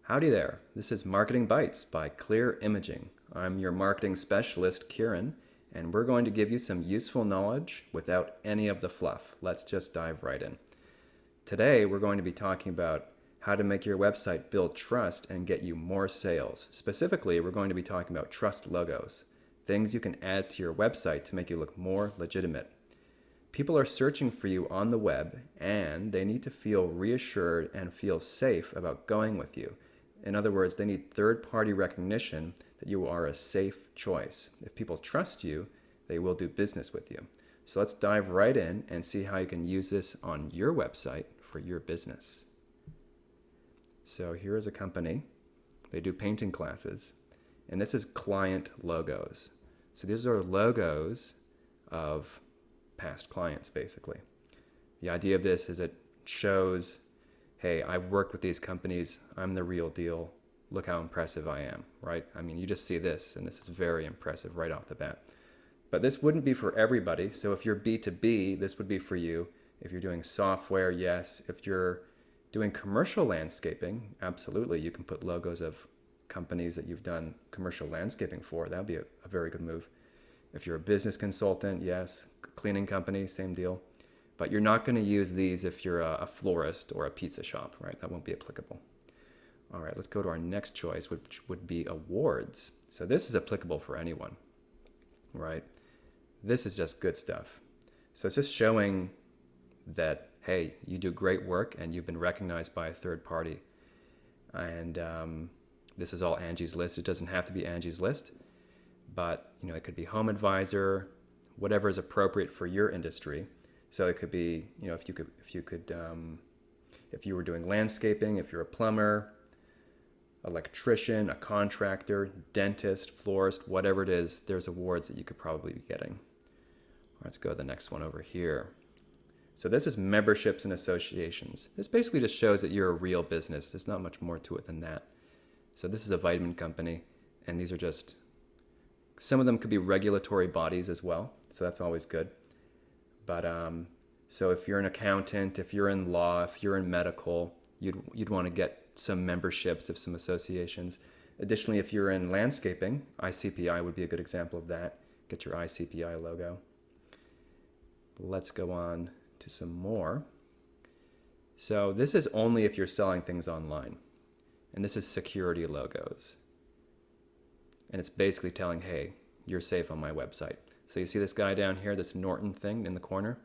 Howdy there. This is Marketing Bites by Clear Imaging. I'm your marketing specialist, Kieran, and we're going to give you some useful knowledge without any of the fluff. Let's just dive right in. Today, we're going to be talking about how to make your website build trust and get you more sales. Specifically, we're going to be talking about trust logos, things you can add to your website to make you look more legitimate. People are searching for you on the web, and they need to feel reassured and feel safe about going with you. In other words, they need third-party recognition that you are a safe choice. If people trust you, they will do business with you. So let's dive right in and see how you can use this on your website for your business. So here is a company. They do painting classes, and this is client logos. So these are logos of past clients, basically. The idea of this is it shows, hey, I've worked with these companies. I'm the real deal. Look how impressive I am, right? I mean, you just see this, and this is very impressive right off the bat. But this wouldn't be for everybody. So if you're B2B, this would be for you. If you're doing software, yes. If you're doing commercial landscaping, absolutely. You can put logos of companies that you've done commercial landscaping for. That would be a very good move. If you're a business consultant, yes. Cleaning company, same deal. But you're not going to use these if you're a florist or a pizza shop, right? That won't be applicable. All right, let's go to our next choice, which would be awards. So this is applicable for anyone, right? This is just good stuff. So it's just showing that, hey, you do great work and you've been recognized by a third party. And this is all Angie's List. It doesn't have to be Angie's List, but it could be Home Advisor, whatever is appropriate for your industry. So it could be, if you were doing landscaping, if you're a plumber, electrician, a contractor, dentist, florist, whatever it is, there's awards that you could probably be getting. Let's go to the next one over here. So this is memberships and associations. This basically just shows that you're a real business. There's not much more to it than that. So this is a vitamin company, and these are just, some of them could be regulatory bodies as well. So that's always good. But so if you're an accountant, if you're in law, if you're in medical, you'd want to get some memberships of some associations. Additionally, if you're in landscaping, ICPI would be a good example of that. Get your ICPI logo. Let's go on to some more. So this is only if you're selling things online. And this is security logos. And it's basically telling, hey, you're safe on my website. So you see this guy down here, this Norton thing in the corner?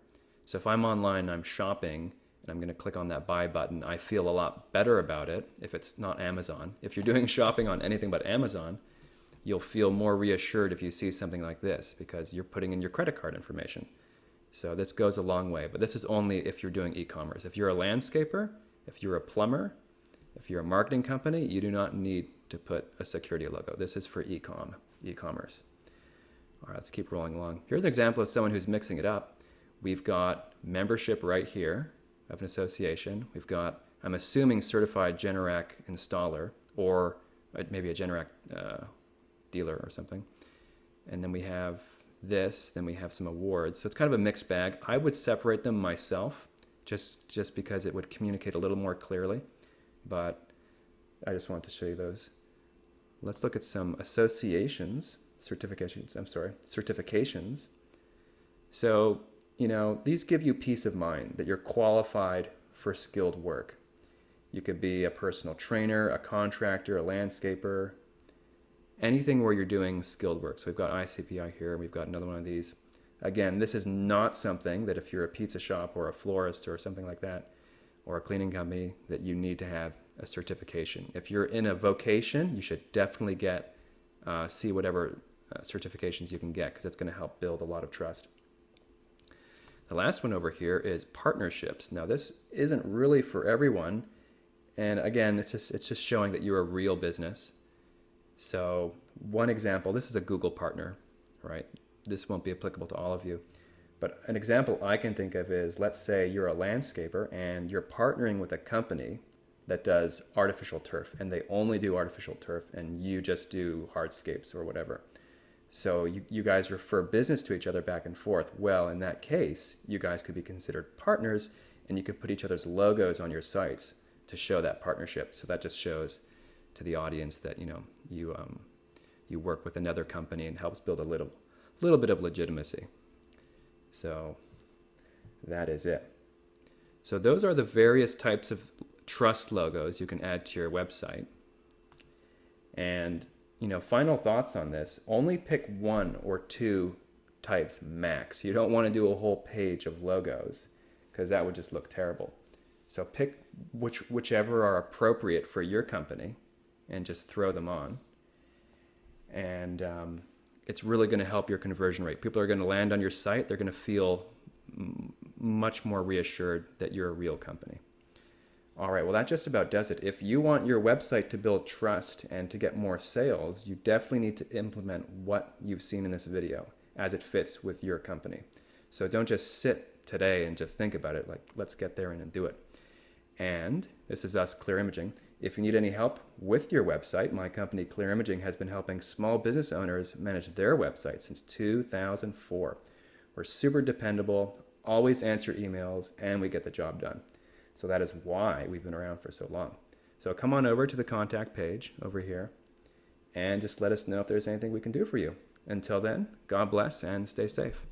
So if I'm online and I'm shopping and I'm going to click on that buy button, I feel a lot better about it if it's not Amazon. If you're doing shopping on anything but Amazon, you'll feel more reassured if you see something like this because you're putting in your credit card information. So this goes a long way, but this is only if you're doing e-commerce. If you're a landscaper, if you're a plumber, if you're a marketing company, you do not need to put a security logo. This is for e-commerce. All right, let's keep rolling along. Here's an example of someone who's mixing it up. We've got membership right here of an association. We've got, I'm assuming, certified Generac installer or maybe a Generac dealer or something. And then we have this, then we have some awards. So it's kind of a mixed bag. I would separate them myself just because it would communicate a little more clearly. But I just wanted to show you those. Let's look at some certifications. So, these give you peace of mind that you're qualified for skilled work. You could be a personal trainer, a contractor, a landscaper, anything where you're doing skilled work. So we've got ICPI here. We've got another one of these. Again, this is not something that if you're a pizza shop or a florist or something like that, or a cleaning company, that you need to have a certification. If you're in a vocation, you should definitely see whatever certifications you can get because it's going to help build a lot of trust. The last one over here is partnerships. Now this isn't really for everyone, and again, it's just showing that you're a real business. So one example, this is a Google partner, right? This won't be applicable to all of you. But an example I can think of is, let's say you're a landscaper and you're partnering with a company that does artificial turf, and they only do artificial turf, and you just do hardscapes or whatever. So you guys refer business to each other back and forth. Well, in that case, you guys could be considered partners, and you could put each other's logos on your sites to show that partnership. So that just shows to the audience that you work with another company, and helps build a little bit of legitimacy. So that is it. So those are the various types of trust logos you can add to your website. And final thoughts on this: only pick one or two types max. You don't want to do a whole page of logos, because that would just look terrible. So pick whichever are appropriate for your company and just throw them on. And it's really going to help your conversion rate. People are going to land on your site. They're going to feel much more reassured that you're a real company. All right, well, that just about does it. If you want your website to build trust and to get more sales, you definitely need to implement what you've seen in this video as it fits with your company. So don't just sit today and just think about it. Like, let's get there and do it. And this is us, Clear Imaging. If you need any help with your website, my company, Clear Imaging, has been helping small business owners manage their website since 2004. We're super dependable, always answer emails, and we get the job done. So that is why we've been around for so long. So come on over to the contact page over here and just let us know if there's anything we can do for you. Until then, God bless and stay safe.